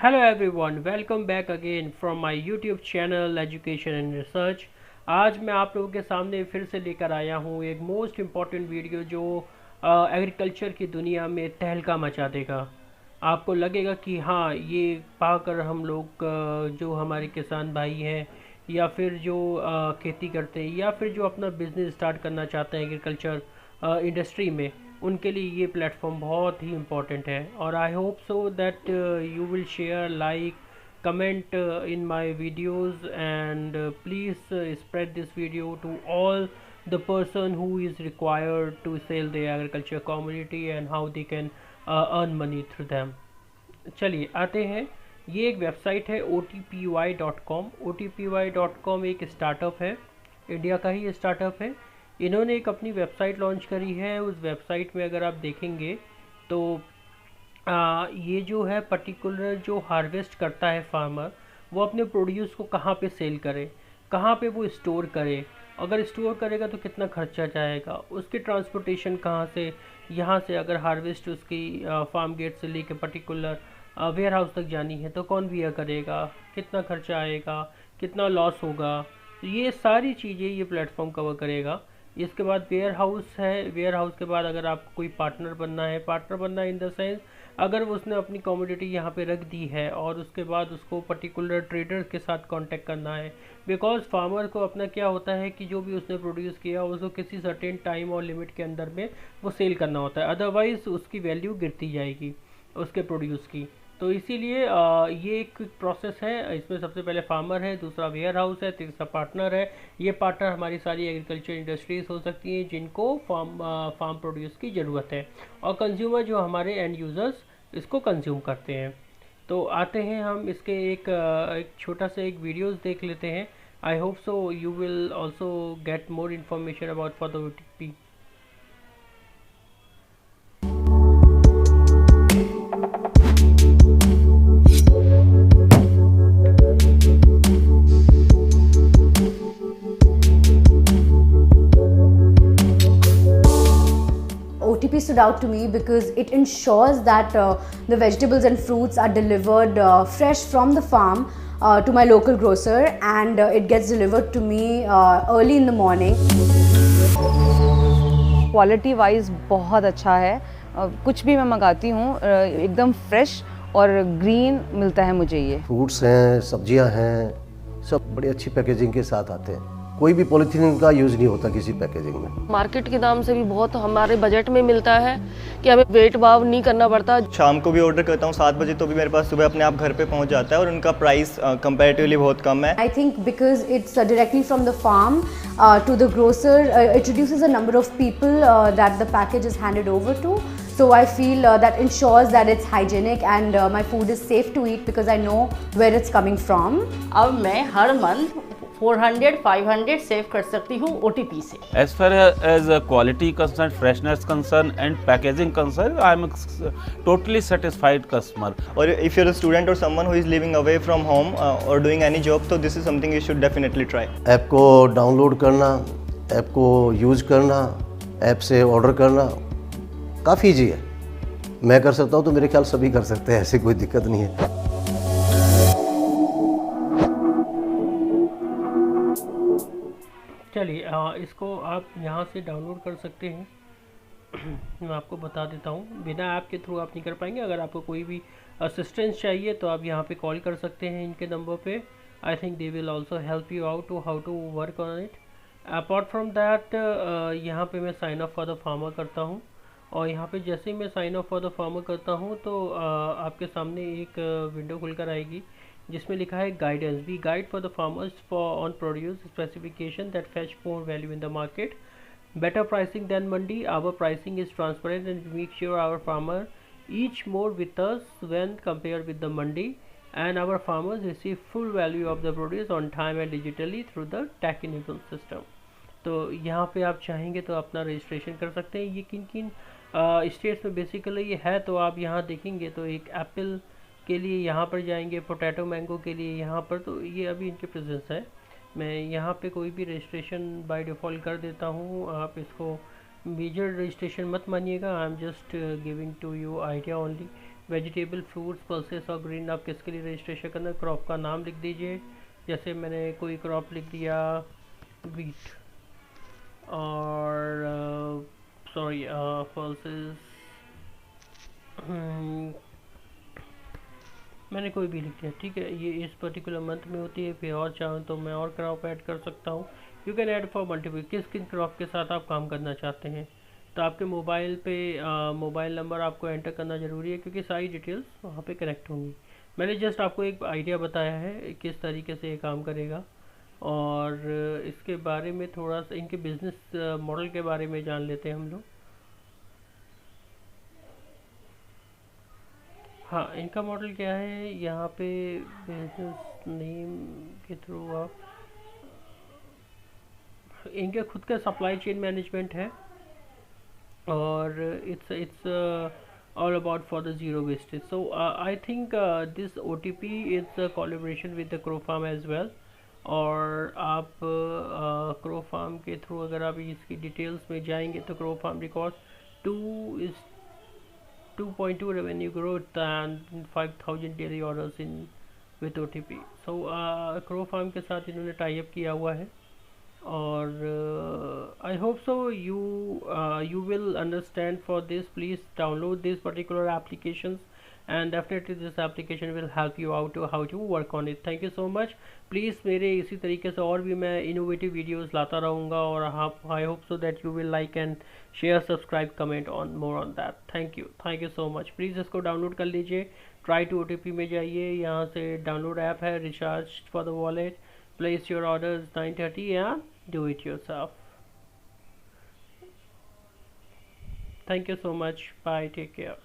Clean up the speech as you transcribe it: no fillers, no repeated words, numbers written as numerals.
Hello everyone, welcome back again from my YouTube channel education and research. आज मैं आप लोगों के सामने फिर से लेकर आया हूँ एक मोस्ट इम्पॉर्टेंट वीडियो जो एग्रीकल्चर की दुनिया में तहलका मचा देगा। आपको लगेगा कि हाँ, ये पाकर हम लोग जो हमारे किसान भाई हैं या फिर जो खेती करते हैं या फिर जो अपना बिजनेस स्टार्ट करना चाहते हैं एग्रीकल्चर इंडस्ट्री में, उनके लिए ये प्लेटफॉर्म बहुत ही इम्पोर्टेंट है। और I hope so that you will share, like, comment in my videos, and please spread this video to all the person who is required to sell their agriculture commodity and how they can earn money through them। चलिए आते हैं। ये एक website है otpy.com। otpy.com एक startup है, India का ही startup है। इन्होंने एक अपनी वेबसाइट लॉन्च करी है। उस वेबसाइट में अगर आप देखेंगे तो ये जो है पर्टिकुलर जो हार्वेस्ट करता है फार्मर, वो अपने प्रोड्यूस को कहाँ पे सेल करे, कहाँ पे वो स्टोर करे, अगर स्टोर करेगा तो कितना खर्चा जाएगा, उसकी ट्रांसपोर्टेशन कहाँ से, यहाँ से अगर हार्वेस्ट उसकी फार्म गेट से लेके पर्टिकुलर वेयर हाउस तक जानी है तो कौन वियर करेगा, कितना खर्चा आएगा, कितना लॉस होगा, तो ये सारी चीज़ें ये प्लेटफॉर्म कवर करेगा। इसके बाद वेयर हाउस है। वेयर हाउस के बाद अगर आपको कोई पार्टनर बनना है, पार्टनर बनना इन द सेंस अगर उसने अपनी कमोडिटी यहाँ पे रख दी है और उसके बाद उसको पर्टिकुलर ट्रेडर्स के साथ कांटेक्ट करना है, बिकॉज फार्मर को अपना क्या होता है कि जो भी उसने प्रोड्यूस किया उसको किसी सर्टेन टाइम और लिमिट के अंदर में वो सेल करना होता है, अदरवाइज उसकी वैल्यू गिरती जाएगी उसके प्रोड्यूस की। तो इसीलिए ये एक प्रोसेस है। इसमें सबसे पहले फार्मर है, दूसरा वेयर हाउस है, तीसरा पार्टनर है। ये पार्टनर हमारी सारी एग्रीकल्चर इंडस्ट्रीज हो सकती हैं जिनको फार्म प्रोड्यूस की ज़रूरत है, और कंज्यूमर जो हमारे एंड यूज़र्स इसको कंज्यूम करते हैं। तो आते हैं हम इसके एक छोटा सा एक वीडियोस देख लेते हैं। I hope so you will also get more information about for the OTP। OTP stood out to me because it ensures that the vegetables and fruits are delivered fresh from the farm to my local grocer, and it gets delivered to me early in the morning. Quality wise बहुत अच्छा है। कुछ भी मैं मंगाती हूँ एकदम fresh और green मिलता है मुझे। ये फ्रूट्स हैं, सब्जियां हैं, सब बड़ी अच्छी पैकेजिंग के साथ आते हैं। कोई भी पॉलीथीन का यूज़ नहीं होता किसी पैकेजिंग में। मार्केट के दाम से भी बहुत हमारे बजट में मिलता है कि हमें वेट भाव नहीं करना पड़ता। शाम को भी ऑर्डर करता हूँ 7 बजे तो भी मेरे पास सुबह अपने आप घर पे पहुँच जाता है, और उनका प्राइस कंपैरेटिवली बहुत कम है। I think because it's directly from the farm to the grocer, it reduces the number of people that the package is handed over to. So I feel that ensures that it's hygienic and my food is safe to eat because I know where it's coming from. अब मैं हर month 400-500 save कर सकती हूँ OTP से। As far as quality concerned, freshness concerned and packaging concerned, I am a totally satisfied customer. और if you're a student or someone who is living away from home or doing any job, so this is something you should definitely try. App को download करना, app को use करना, app से order करना काफ़ी easy है। मैं कर सकता हूँ तो मेरे ख्याल सभी कर सकते हैं, ऐसी कोई दिक्कत नहीं है। चलिए इसको आप यहाँ से डाउनलोड कर सकते हैं। मैं आपको बता देता हूँ, बिना ऐप के थ्रू आप नहीं कर पाएंगे। अगर आपको कोई भी असिस्टेंस चाहिए तो आप यहाँ पे कॉल कर सकते हैं इनके नंबर पे। I think they will also help you out to how to work on it. Apart from that यहाँ पे मैं sign up for the farmer करता हूँ, और यहाँ पे जैसे ही मैं sign up for the farmer करता हूँ तो आपके सामने एक विंडो खुलकर आएगी जिसमें लिखा है guidance. We guide for the farmers for on produce specification that fetch more value in the market, better pricing than mandi, our pricing is transparent and make sure our farmer each more with us when compare with the mandi, and our farmers receive full value of the produce on time and digitally through the tech enabled system. तो यहाँ पे आप चाहेंगे तो अपना registration कर सकते हैं। ये किन किन स्टेट्स में बेसिकली ये है, तो आप यहाँ देखेंगे तो एक एप्पल के लिए यहाँ पर जाएंगे, पोटैटो मैंगो के लिए यहाँ पर, तो ये अभी इनके प्रेजेंस है। मैं यहाँ पे कोई भी रजिस्ट्रेशन बाय डिफ़ॉल्ट कर देता हूँ। आप इसको मेजर रजिस्ट्रेशन मत मानिएगा, I am just giving to you idea only. Vegetable, fruits, pulses और ग्रीन आप किसके लिए रजिस्ट्रेशन करना है, क्रॉप का नाम लिख दीजिए। जैसे मैंने कोई क्रॉप लिख दिया वीट, और सॉरी पल्सेस, मैंने कोई भी लिख दिया, ठीक है। ये इस पर्टिकुलर मंथ में होती है। फिर और चाहूँ तो मैं और क्रॉप ऐड कर सकता हूँ। You can add for multiple, किस किन क्रॉप के साथ आप काम करना चाहते हैं। तो आपके मोबाइल पे मोबाइल नंबर आपको एंटर करना ज़रूरी है, क्योंकि सारी डिटेल्स वहाँ पे करेक्ट होंगी। मैंने जस्ट आपको एक आइडिया बताया है किस तरीके से ये काम करेगा, और इसके बारे में थोड़ा सा इनके बिज़नेस मॉडल के बारे में जान लेते हैं हम लोग। हाँ, इनका मॉडल क्या है, यहाँ पे बिजनेस नेम के थ्रू आप, इनके खुद का सप्लाई चेन मैनेजमेंट है, और it's all about for the zero wastage. So I think this OTP is a collaboration with the Crow Farm as well, और आप क्रो फार्म के थ्रू अगर आप इसकी डिटेल्स में जाएंगे तो Crofarm record 2.2 revenue growth and 5,000 daily orders in with OTP. So Crofarm के साथ इन्होंने टाई अप किया हुआ है, और I hope so you will understand for this. Please download these particular applications, and definitely this application will help you out to how to work on it. Thank you so much. Please मेरे इसी तरीके से और भी मैं innovative videos लाता रहूँगा, और I hope so that you will like and share, subscribe, comment on more on that. Thank you so much. Please इसको डाउनलोड कर लीजिए। ट्राई टू OTP में जाइए, यहाँ से डाउनलोड ऐप है, recharge for the wallet, place your orders 9:30 and do it yourself. Thank you so much. Bye. Take care.